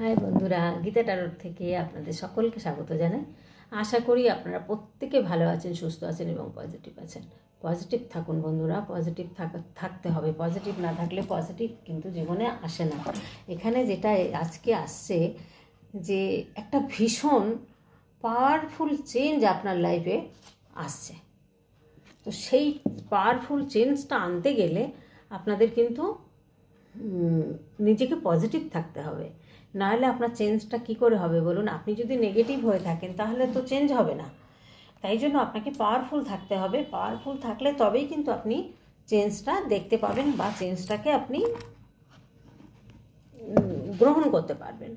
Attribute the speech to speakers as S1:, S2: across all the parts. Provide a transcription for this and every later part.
S1: High বন্ধুরা, গীতা টারোর থেকে আপনাদের সকলকে স্বাগত জানাই। আশা করি আপনারা প্রত্যেকে ভালো আছেন, সুস্থ আছেন এবং পজিটিভ আছেন। পজিটিভ থাকুন বন্ধুরা, পজিটিভ থাকতে হবে। পজিটিভ না থাকলে পজিটিভ কিন্তু জীবনে আসে না। এখানে যেটা আজকে আসছে যে একটা ভীষণ পাওয়ারফুল চেঞ্জ আপনার লাইফে আসছে। তো সেই পাওয়ারফুল চেঞ্জটা আনতে গেলে আপনাদের কিন্তু নিজেকে পজিটিভ থাকতে হবে, নাহলে আপনার চেঞ্জটা কি করে হবে বলুন? আপনি যদি নেগেটিভ হয়ে থাকেন তাহলে তো চেঞ্জ হবে না। তাই জন্য আপনাকে পাওয়ারফুল থাকতে হবে। পাওয়ারফুল থাকলে তবেই কিন্তু আপনি চেঞ্জটা দেখতে পাবেন বা চেঞ্জটাকে আপনি গ্রহণ করতে পারবেন।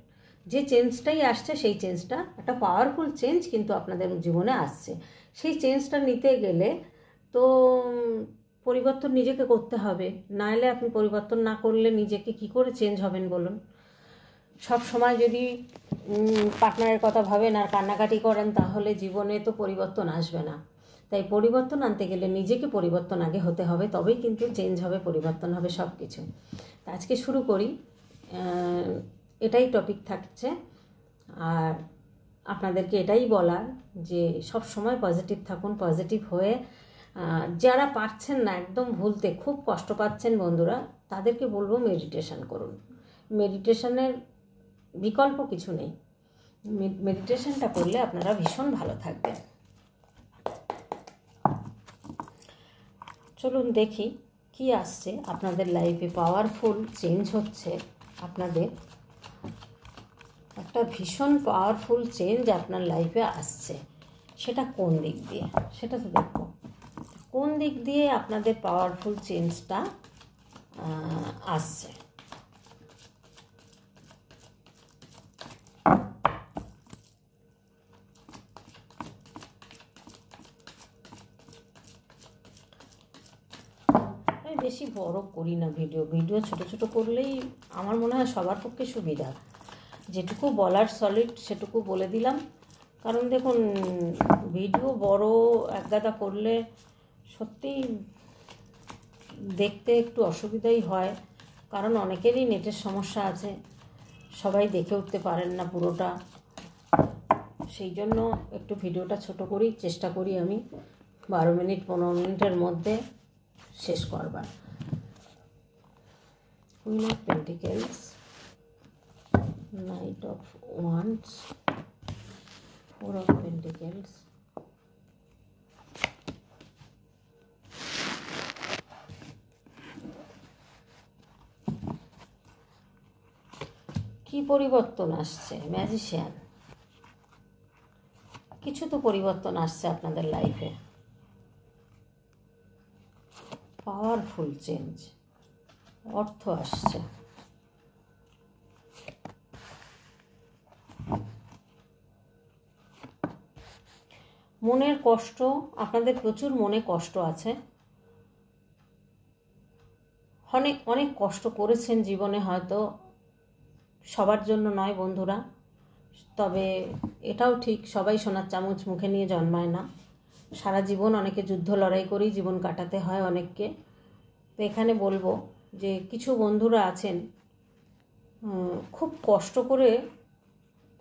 S1: যে চেঞ্জটাই আসছে সেই চেঞ্জটা একটা পাওয়ারফুল চেঞ্জ কিন্তু আপনাদের জীবনে আসছে। সেই চেঞ্জটা নিতে গেলে তো পরিবর্তন নিজেকে করতে হবে, নাহলে আপনি পরিবর্তন না করলে নিজেকে কি করে চেঞ্জ হবেন বলুন? সব সময় যদি পার্টনারের কথা ভাবেন আর কান্নাকাটি করেন তাহলে জীবনে তো পরিবর্তন আসবে না। তাই পরিবর্তন আনতে গেলে নিজেকে পরিবর্তন আগে হতে হবে, তবেই কিন্তু চেঞ্জ হবে, পরিবর্তন হবে সব কিছু। আজকে শুরু করি, এটাই টপিক থাকছে। আর আপনাদেরকে এটাই বলার যে সব সময় পজিটিভ থাকুন। পজিটিভ হয়ে যারা পারছেন না একদম ভুলতে, খুব কষ্ট পাচ্ছেন বন্ধুরা, তাদেরকে বলবো মেডিটেশন করুন। মেডিটেশনের বিকল্প কিছু নেই। মেডিটেশনটা করলে আপনারা ভীষণ ভালো থাকবেন। চলুন দেখি কি আসছে আপনাদের লাইফে। পাওয়ারফুল চেঞ্জ হচ্ছে আপনাদের, একটা ভীষণ পাওয়ারফুল চেঞ্জ আপনার লাইফে আসছে। সেটা কোন দিক দিয়ে, সেটা তো দেখো কোন দিক দিয়ে আপনাদের পাওয়ারফুল চেঞ্জটা আসছে। বেশি বড় করি না ভিডিও ছোট ছোট করলেই আমার মনে হয় সবার পক্ষে সুবিধা। যেটুকু বলার সলিড সেটুকু বলে দিলাম। কারণ দেখুন, ভিডিও বড় একগাদা করলে সত্যিই দেখতে একটু অসুবিধাই হয়, কারণ অনেকেরই নেটের সমস্যা আছে, সবাই দেখে উঠতে পারেন না পুরোটা। সেই জন্য একটু ভিডিওটা ছোট করি, চেষ্টা করি আমি 12 মিনিট 15 মিনিটের মধ্যে শেষ করবার। Queen of pentacles, night of wands, 4 of pentacles, কি পরিবর্তন আসছে? ম্যাজিশিয়ান। কিছু তো পরিবর্তন আসছে আপনাদের লাইফে, পাওয়ারফুল চেঞ্জ, অর্থ আসছে। মনের কষ্ট, আপনাদের প্রচুর মনে কষ্ট আছে। অনেক কষ্ট করেছেন জীবনে, হয়তো সবার জন্য নয় বন্ধুরা, তবে এটাও ঠিক সবাই সোনার চামচ মুখে নিয়ে জন্মায় না। সারা জীবন অনেকে যুদ্ধ লড়াই করেই জীবন কাটাতে হয় অনেককে। তো এখানে বলবো যে কিছু বন্ধুরা আছেন খুব কষ্ট করে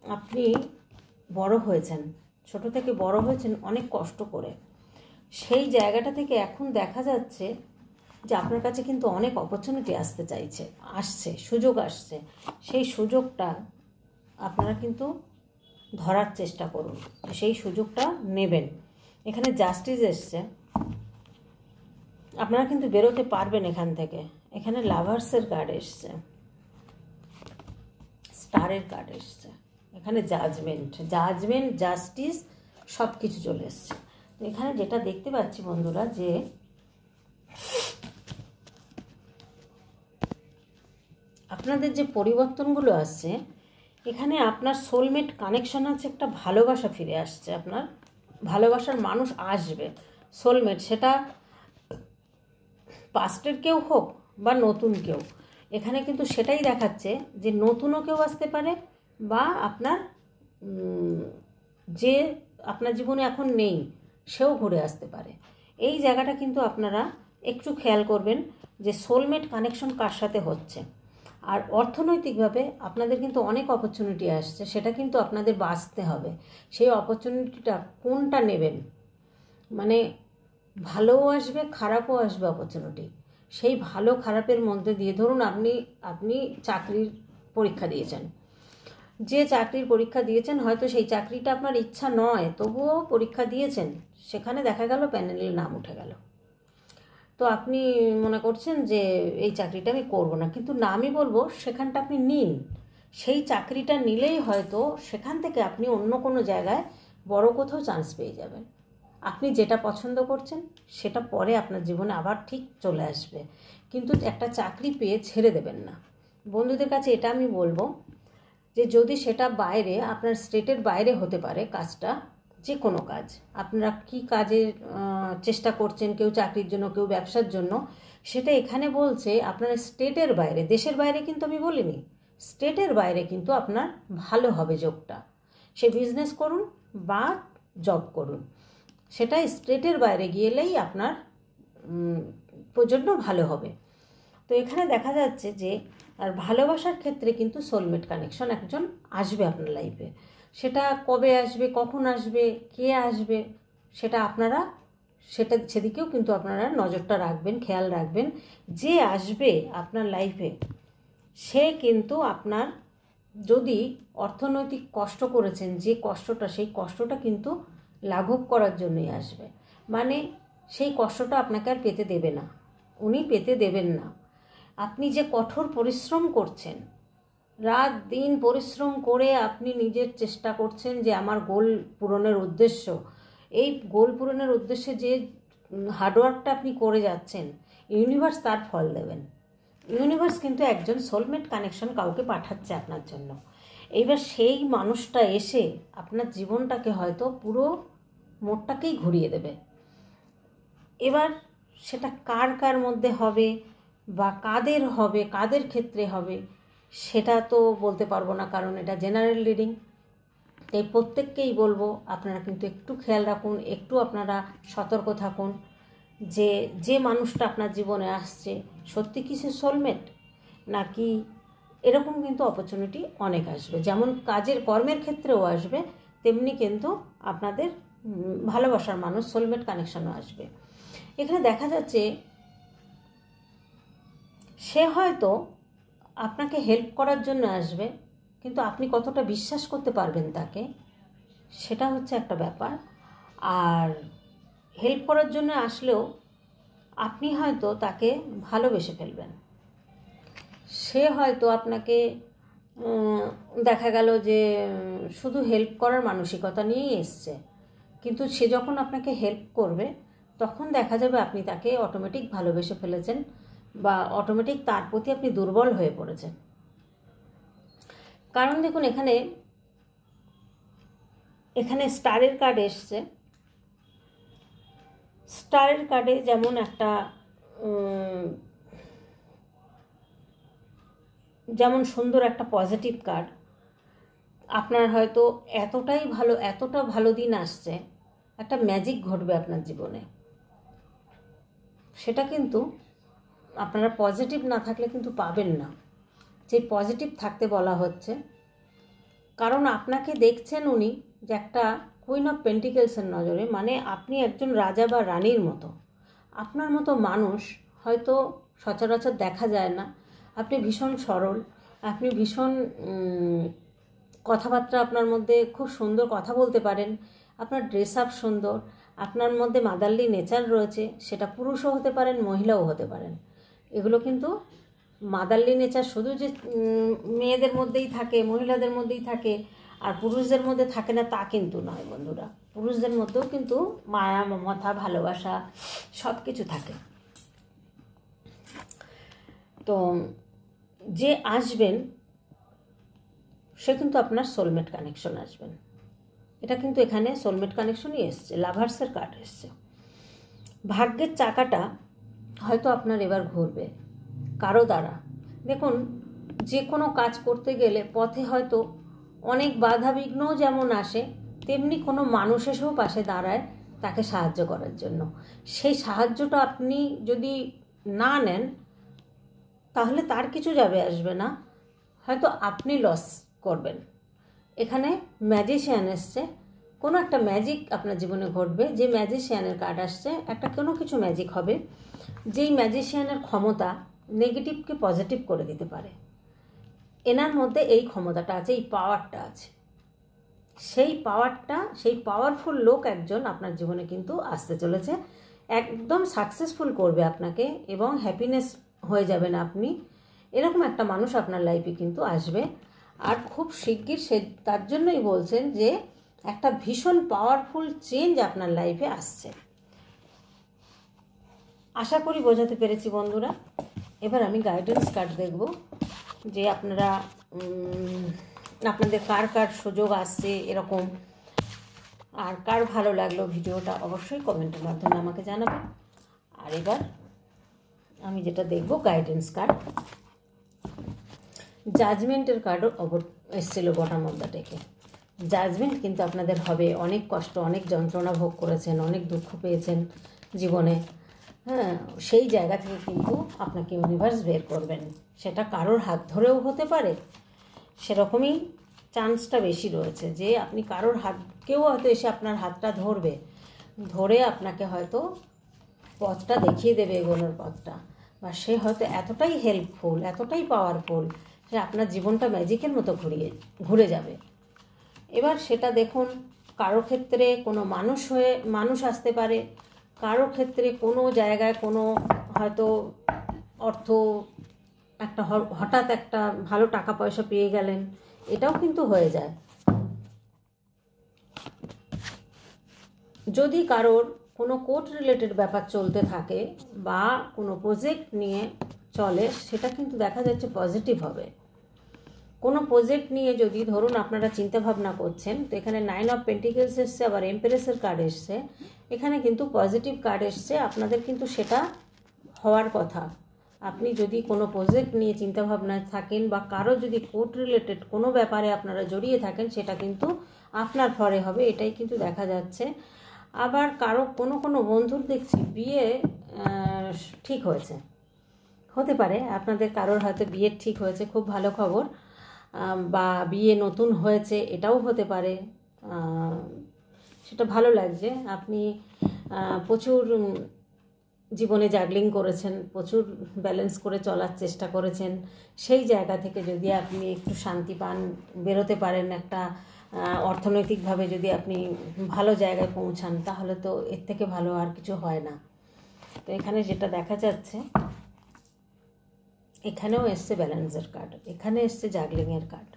S1: আপনি বড় হয়েছেন, ছোট থেকে বড় হয়েছেন অনেক কষ্ট করে। সেই জায়গাটা থেকে এখন দেখা যাচ্ছে যে আপনার কাছে কিন্তু অনেক অপরচুনিটি আসছে, সুযোগ আসছে। সেই সুযোগটা আপনারা কিন্তু ধরার চেষ্টা করুন, সেই সুযোগটা নেবেন। এখানে জাস্টিস এসছে, আপনারা কিন্তু বেরোতে পারবেন এখান থেকে। এখানে লাভার্সের কার্ড এসছে, স্টারের কার্ড এসছে, এখানে জাজমেন্ট, জাস্টিস সব কিছু চলে এসছে। এখানে যেটা দেখতে পাচ্ছি বন্ধুরা, যে আপনাদের যে পরিবর্তনগুলো আসছে, এখানে আপনার সোলমেট কানেকশন আছে, একটা ভালোবাসা ফিরে আসছে, আপনার ভালোবাসার মানুষ আসবে, সোলমেট। সেটা পাস্টের কেউ হোক বা নতুন কেউ, এখানে কিন্তু সেটাই দেখাচ্ছে যে নতুনও কেউ আসতে পারে, বা আপনার যে আপনার জীবনে এখন নেই সেও ঘুরে আসতে পারে। এই জায়গাটা কিন্তু আপনারা একটু খেয়াল করবেন যে সোলমেট কানেকশন কার সাথে হচ্ছে। আর অর্থনৈতিকভাবে আপনাদের কিন্তু অনেক অপরচুনিটি আসছে, সেটা কিন্তু আপনাদের বাঁচতে হবে। সেই অপরচুনিটিটা কোনটা নেবেন, মানে ভালোও আসবে খারাপও আসবে অপরচুনিটি। সেই ভালো খারাপের মধ্যে দিয়ে, ধরুন আপনি চাকরির পরীক্ষা দিয়েছেন, যে চাকরির পরীক্ষা দিয়েছেন হয়তো সেই চাকরিটা আপনার ইচ্ছা নয়, তবুও পরীক্ষা দিয়েছেন, সেখানে দেখা গেল প্যানেলের নাম উঠে গেল। তো আপনি মনে করছেন যে এই চাকরিটা আমি করব না, কিন্তু না, আমি বলবো সেখানটা আপনি নিন। সেই চাকরিটা নিলেই হয়তো সেখান থেকে আপনি অন্য কোনো জায়গায় বড় কোথাও চান্স পেয়ে যাবেন। আপনি যেটা পছন্দ করছেন সেটা পরে আপনার জীবনে আবার ঠিক চলে আসবে, কিন্তু একটা চাকরি পেয়ে ছেড়ে দেবেন না। বন্ধুদের কাছে এটা আমি বলবো যে যদি সেটা বাইরে, আপনার স্টেটের বাইরে হতে পারে কাজটা, যে কোনো কাজ, আপনারা কি কাজের চেষ্টা করছেন, কেউ চাকরির জন্য, কেউ ব্যবসার জন্য, সেটা এখানে বলছে আপনার স্টেটের বাইরে, দেশের বাইরে কিন্তু আমি বলিনি, স্টেটের বাইরে কিন্তু আপনার ভালো হবে যোগটা। সে বিজনেস করুন বা জব করুন, সেটা স্টেটের বাইরে গেলেই আপনার জন্য ভালো হবে। তো এখানে দেখা যাচ্ছে যে আর ভালোবাসার ক্ষেত্রে কিন্তু সোলমেট কানেকশন একজন আসবে আপনার লাইফে। সেটা কবে আসবে, কখন আসবে, কে আসবে, সেদিকেও কিন্তু আপনারা নজরটা রাখবেন, খেয়াল রাখবেন। যে আসবে আপনার লাইফে সে কিন্তু আপনার, যদি অর্থনৈতিক কষ্ট করেছেন যে কষ্টটা, সেই কষ্টটা কিন্তু লাঘব করার জন্যই আসবে। মানে সেই কষ্টটা আপনাকে আর পেতে দেবে না, উনি পেতে দেবেন না। আপনি যে কঠোর পরিশ্রম করছেন, রাত দিন পরিশ্রম করে আপনি নিজের চেষ্টা করছেন যে আমার গোল পূরণের উদ্দেশ্য, এই গোল পূরণের উদ্দেশ্যে যে হার্ডওয়ার্কটা আপনি করে যাচ্ছেন, ইউনিভার্স তার ফল দেবেন। ইউনিভার্স কিন্তু একজন সোলমেট কানেকশন কাউকে পাঠাচ্ছে আপনার জন্য। এইবার সেই মানুষটা এসে আপনার জীবনটাকে হয়তো পুরো মোড়টাকেই ঘুরিয়ে দেবে। এবার সেটা কার কার মধ্যে হবে বা কাদের হবে, কাদের ক্ষেত্রে হবে, সেটা তো বলতে পারবো না, কারণ এটা জেনারেল রিডিং। তাই প্রত্যেককেই বলবো আপনারা কিন্তু একটু খেয়াল রাখুন, একটু আপনারা সতর্ক থাকুন যে যে মানুষটা আপনার জীবনে আসছে সত্যি কি সে সোলমেট, নাকি এরকম কিন্তু অপরচুনিটি অনেক আসবে। যেমন কাজের কর্মের ক্ষেত্রেও আসবে, তেমনি কিন্তু আপনাদের ভালোবাসার মানুষ সোলমেট কানেকশনও আসবে। এখানে দেখা যাচ্ছে সে হয়তো আপনাকে হেল্প করার জন্য আসবে, কিন্তু আপনি কতটা বিশ্বাস করতে পারবেন তাকে, সেটা হচ্ছে একটা ব্যাপার। আর হেল্প করার জন্য আসলেও আপনি হয়তো তাকে ভালোবেসে ফেলবেন। সে হয়তো আপনাকে দেখা গেল যে শুধু হেল্প করার মানসিকতা নিয়েই এসছে, কিন্তু সে যখন আপনাকে হেল্প করবে তখন দেখা যাবে আপনি তাকে অটোমেটিক ভালোবেসে ফেলেছেন বা অটোমেটিক তার প্রতি আপনি দুর্বল হয়ে পড়েছেন। কারণ দেখুন এখানে স্টারের কার্ড এসছে। স্টারের কার্ডে যেমন একটা যেমন সুন্দর একটা পজিটিভ কার্ড, আপনার হয়তো এতটা ভালো দিন আসছে, একটা ম্যাজিক ঘটবে আপনার জীবনে। সেটা কিন্তু আপনারা পজিটিভ না থাকলে কিন্তু পাবেন না। যে পজিটিভ থাকতে বলা হচ্ছে, কারণ আপনাকে দেখছেন উনি যে একটা কুইন অফ পেন্টিকেলসের নজরে, মানে আপনি একজন রাজা বা রানীর মতো। আপনার মতো মানুষ হয়তো সচরাচর দেখা যায় না। আপনি ভীষণ সরল, আপনি ভীষণ কথাবার্তা, আপনার মধ্যে খুব সুন্দর কথা বলতে পারেন, আপনার ড্রেস আপ সুন্দর, আপনার মধ্যে মাদারলি নেচার রয়েছে, সেটা পুরুষও হতে পারেন, মহিলাও হতে পারেন। এগুলো কিন্তু মাদারলি নেচার শুধু যে মেয়েদের মধ্যেই থাকে, মহিলাদের মধ্যেই থাকে আর পুরুষদের মধ্যে থাকে না তা কিন্তু নয় বন্ধুরা। পুরুষদের মধ্যেও কিন্তু মায়া, মমতা, ভালোবাসা সব কিছু থাকে। তো যে আসবেন সে কিন্তু আপনার সোলমেট কানেকশন আসবেন। এটা কিন্তু এখানে সোলমেট কানেকশনই এসছে, লাভার্সের কার্ড এসছে। ভাগ্যের চাকাটা হয়তো আপনার এবার ঘুরবে কারো দ্বারা। দেখুন, যে কোনো কাজ করতে গেলে পথে হয়তো অনেক বাধা বিঘ্নও যেমন আসে, তেমনি কোনো মানুষ এসেও পাশে দাঁড়ায় তাকে সাহায্য করার জন্য। সেই সাহায্যটা আপনি যদি না নেন তাহলে তার কিছু যাবে আসবে না, হয়তো আপনি লস করবেন। এখানে ম্যাজিশিয়ান এসছে, কোনো একটা ম্যাজিক আপনার জীবনে ঘটবে। যে ম্যাজিশিয়ানের কার্ড আসছে, একটা কোনো কিছু ম্যাজিক হবে, যেই ম্যাজিশিয়ানের ক্ষমতা নেগেটিভকে পজিটিভ করে দিতে পারে। এনার মধ্যে এই ক্ষমতাটা আছে, এই পাওয়ারটা আছে। সেই পাওয়ারটা, সেই পাওয়ারফুল লোক একজন আপনার জীবনে কিন্তু আসতে চলেছে, একদম সাকসেসফুল করবে আপনাকে এবং হ্যাপিনেস হয়ে যাবেন আপনি। এরকম একটা মানুষ আপনার লাইফে কিন্তু আসবে, আর খুব শিগগির। সে তার জন্যই বলছেন যে একটা ভীষণ পাওয়ারফুল চেঞ্জ আপনার লাইফে আসছে। আশা করি বোঝাতে পেরেছি বন্ধুরা। এবার আমি গাইডেন্স কার্ড দেখব যে আপনারা আপনাদের কার কার সুযোগ আসছে এরকম, আর কার ভালো লাগলো ভিডিওটা অবশ্যই কমেন্টের মাধ্যমে আমাকে জানাবেন। আর এবার আমি যেটা দেখব গাইডেন্স কার্ড, জাজমেন্টের কার্ডও এসেছিল বটম অফ দ্য ডেকে। জাজমেন্ট কিন্তু আপনাদের হবে। অনেক কষ্ট, অনেক যন্ত্রণা ভোগ করেছেন, অনেক দুঃখ পেয়েছেন জীবনে, হ্যাঁ, সেই জায়গা থেকে কিন্তু আপনাকে ইউনিভার্স বের করবেন। সেটা কারোর হাত ধরেও হতে পারে, সেরকমই চান্সটা বেশি রয়েছে যে আপনি কারোর হাত, কেউ হয়তো এসে আপনার হাতটা ধরবে, ধরে আপনাকে হয়তো পথটা দেখিয়ে দেবে, এগোনোর পথটা, বা সে হয়তো এতটাই হেল্পফুল, এতটাই পাওয়ারফুল যে আপনার জীবনটা ম্যাজিকের মতো ঘুরে যাবে। এবার সেটা দেখুন, কারো ক্ষেত্রে কোনো মানুষ আসতে পারে, কারো ক্ষেত্রে কোনো জায়গায় কোনো হয়তো অর্থ, একটা হঠাৎ একটা ভালো টাকা পয়সা পেয়ে গেলেন, এটাও কিন্তু হয়ে যায়। যদি কারোর কোনো কোর্ট রিলেটেড ব্যাপার চলতে থাকে বা কোনো প্রজেক্ট নিয়ে চলে, সেটা কিন্তু দেখা যাচ্ছে পজিটিভ হবে। কোনো প্রজেক্ট নিয়ে যদি ধরুন আপনারা চিন্তাভাবনা করছেন, তো এখানে 9 অফ পেন্টিকেলস এসছে, আবার এমপ্রেসের কার্ড এসছে, এখানে কিন্তু পজিটিভ কার্ড এসছে। আপনাদের কিন্তু সেটা হওয়ার কথা। আপনি যদি কোনো প্রজেক্ট নিয়ে চিন্তাভাবনায় থাকেন বা কারো যদি কোর্ট রিলেটেড কোনো ব্যাপারে আপনারা জড়িয়ে থাকেন, সেটা কিন্তু আপনার ফরে হবে, এটাই কিন্তু দেখা যাচ্ছে। আবার কারো কোনো বন্ধুর দেখছি বিয়ে ঠিক হয়েছে, হতে পারে আপনাদের কারোর হয়তো বিয়ে ঠিক হয়েছে, খুব ভালো খবর, বা বিয়ে নতুন হয়েছে, এটাও হতে পারে। সেটা ভালো লাগছে। আপনি প্রচুর জীবনে জাগলিং করেছেন, প্রচুর ব্যালেন্স করে চলার চেষ্টা করেছেন, সেই জায়গা থেকে যদি আপনি একটু শান্তি পান, বেরোতে পারেন, একটা অর্থনৈতিকভাবে যদি আপনি ভালো জায়গায় পৌঁছান, তাহলে তো এর থেকে ভালো আর কিছু হয় না। তো এখানে যেটা দেখা যাচ্ছে, এখানেও এসছে ব্যালেন্সের কার্ড, এখানে এসছে জাগলিংয়ের কার্ড।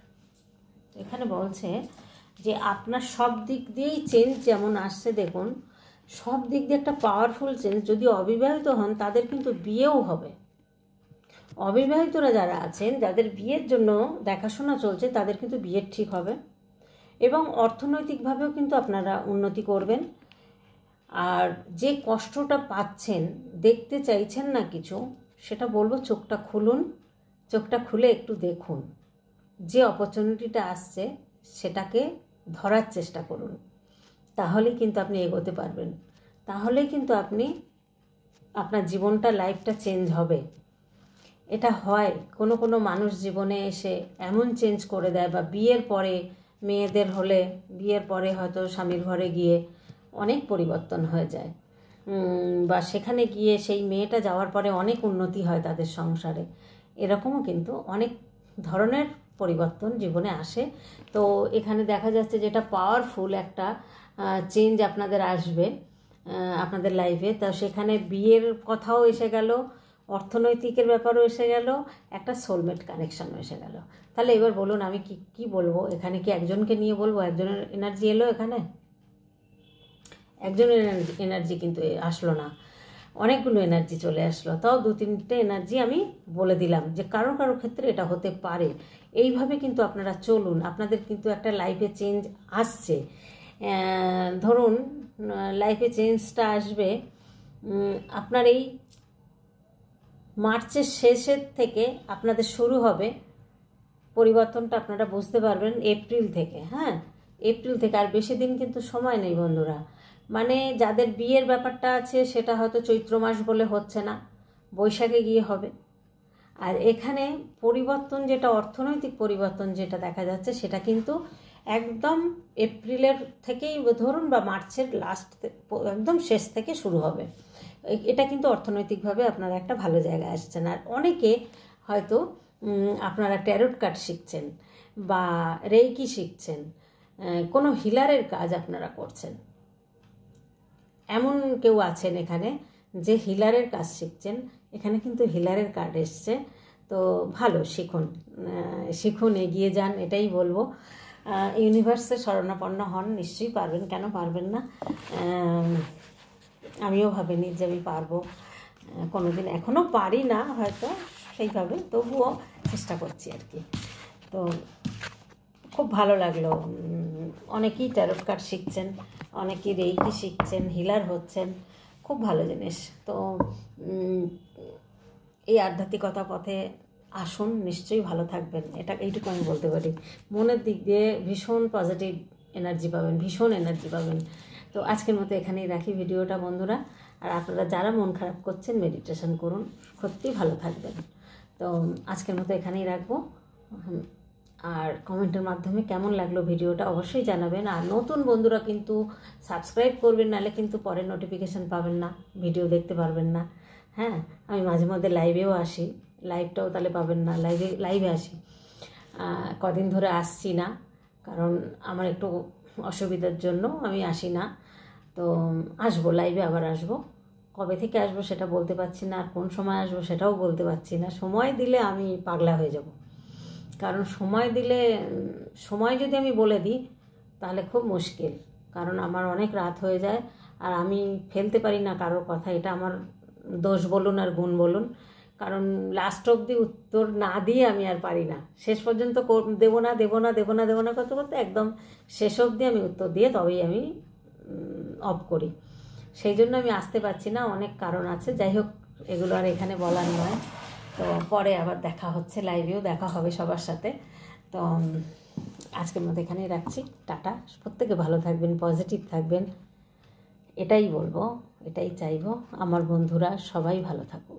S1: এখানে বলছে যে আপনার সব দিক দিয়েই চেঞ্জ যেমন আসছে, দেখুন সব দিক দিয়ে একটা পাওয়ারফুল চেঞ্জ। যদি অবিবাহিত হন তাদের কিন্তু বিয়েও হবে। অবিবাহিতরা যারা আছেন, যাদের বিয়ের জন্য দেখাশোনা চলছে, তাদের কিন্তু বিয়ের ঠিক হবে এবং অর্থনৈতিকভাবেও কিন্তু আপনারা উন্নতি করবেন। আর যে কষ্টটা পাচ্ছেন, দেখতে চাইছেন না কিছু, সেটা বলবো চোখটা খুলুন, চোখটা খুলে একটু দেখুন। যে অপরচুনিটিটা আসছে সেটাকে ধরার চেষ্টা করুন, তাহলেই কিন্তু আপনি এগোতে পারবেন, তাহলেই কিন্তু আপনি আপনার জীবনটা, লাইফটা চেঞ্জ হবে। এটা হয় কোনো মানুষ জীবনে এসে এমন চেঞ্জ করে দেয়, বা বিয়ের পরে মেয়েদের হলে বিয়ের পরে হয়তো স্বামীর ঘরে গিয়ে অনেক পরিবর্তন হয়ে যায়, বা সেখানে গিয়ে সেই মেয়েটা যাওয়ার পরে অনেক উন্নতি হয় তাদের সংসারে। এরকমও কিন্তু অনেক ধরনের পরিবর্তন জীবনে আসে। তো এখানে দেখা যাচ্ছে যেটা পাওয়ারফুল একটা চেঞ্জ আপনাদের আসবে আপনাদের লাইফে। তো সেখানে বিয়ের কথাও এসে গেল, অর্থনৈতিকের ব্যাপারও এসে গেল, একটা সোলমেট কানেকশানও এসে গেল। তাহলে এবার বলুন আমি কি বলবো? এখানে কি একজনকে নিয়ে বলবো? একজনের এনার্জি এলো, এখানে একজনের এনার্জি কিন্তু আসলো না, অনেকগুলো এনার্জি চলে আসলো। তাও 2-3টে এনার্জি আমি বলে দিলাম যে কারো ক্ষেত্রে এটা হতে পারে। এইভাবে কিন্তু আপনারা চলুন, আপনাদের কিন্তু একটা লাইফে চেঞ্জ আসছে। ধরুন লাইফে চেঞ্জটা আসবে আপনার এই মার্চের শেষের থেকে আপনাদের শুরু হবে পরিবর্তনটা, আপনারা বুঝতে পারবেন এপ্রিল থেকে। হ্যাঁ, এপ্রিল থেকে, আর বেশি দিন কিন্তু সময় নেই বন্ধুরা। মানে যাদের বিয়ের ব্যাপারটা আছে সেটা হয়তো চৈত্র মাস বলে হচ্ছে না, বৈশাখে গিয়ে হবে। আর এখানে পরিবর্তন যেটা অর্থনৈতিক পরিবর্তন যেটা দেখা যাচ্ছে সেটা কিন্তু একদম এপ্রিলের থেকেই ধরুন বা মার্চের লাস্ট একদম শেষ থেকে শুরু হবে। এটা কিন্তু অর্থনৈতিকভাবে আপনারা একটা ভালো জায়গায় আসছেন। আর অনেকে হয়তো আপনারা ট্যারোট কার্ড শিখছেন বা রেইকি শিখছেন, কোনো হিলারের কাজ আপনারা করছেন, এমন কেউ আছেন এখানে যে হিলারের কাজ শিখছেন। এখানে কিন্তু হিলারের কার্ড এসছে, তো ভালো, শিখুন শিখুন, এগিয়ে যান, এটাই বলবো। ইউনিভার্সে শরণাপন্ন হন, নিশ্চয়ই পারবেন, কেন পারবেন না। আমিও ভাবিনি যে আমি পারবো, কোনো দিন এখনও পারি না হয়তো সেইভাবে, তবুও চেষ্টা করছি আর কি। তো খুব ভালো লাগলো। অনেকেই ট্যারোট কার্ড শিখছেন, অনেকেই রেইকি শিখছেন, হিলার হচ্ছেন, খুব ভালো জিনিস। তো এই আধ্যাত্মিকতা পথে আসুন, নিশ্চয়ই ভালো থাকবেন, এইটুকু আমি বলতে পারি। মনের দিক দিয়ে ভীষণ পজিটিভ এনার্জি পাবেন, ভীষণ এনার্জি পাবেন। তো আজকের মতো এখানেই রাখি ভিডিওটা বন্ধুরা। আর আপনারা যারা মন খারাপ করছেন মেডিটেশন করুন, সত্যিই ভালো থাকবেন। তো আজকের মতো এখানেই রাখবো। আর কমেন্টের মাধ্যমে কেমন লাগলো ভিডিওটা অবশ্যই জানাবেন। আর নতুন বন্ধুরা কিন্তু সাবস্ক্রাইব করবেন, নাহলে কিন্তু পরে নোটিফিকেশান পাবেন না, ভিডিও দেখতে পারবেন না। হ্যাঁ, আমি মাঝে মধ্যে লাইভেও আসি, লাইভটাও তাহলে পাবেন না, লাইভে আসি। কদিন ধরে আসছি না, কারণ আমার একটু অসুবিধার জন্য আমি আসি না। তো আসবো, লাইভে আবার আসবো। কবে থেকে আসবো সেটা বলতে পারছি না, আর কোন সময় আসবো সেটাও বলতে পারছি না। সময় দিলে আমি পাগলা হয়ে যাব, কারণ সময় যদি আমি বলে দিই তাহলে খুব মুশকিল, কারণ আমার অনেক রাত হয়ে যায় আর আমি ফেলতে পারি না কারোর কথা। এটা আমার দোষ বলুন আর গুণ বলুন, কারণ লাস্ট অবধি উত্তর না দিয়ে আমি আর পারি না। শেষ পর্যন্ত দেবো না করতে করতে একদম শেষ অবধি আমি উত্তর দিয়ে তবেই আমি অফ করি। সেই জন্য আমি আসতে পারছি না, অনেক কারণ আছে। যাই হোক, এগুলো আর এখানে বলার নয়। তো পরে আবার দেখা হচ্ছে, লাইভেও দেখা হবে সবার সাথে। তো আজকের মতো এখানেই রাখছি, টাটা। প্রত্যেকে ভালো থাকবেন, পজিটিভ থাকবেন, এটাই বলবো, এটাই চাইবো। আমার বন্ধুরা সবাই ভালো থাকুন।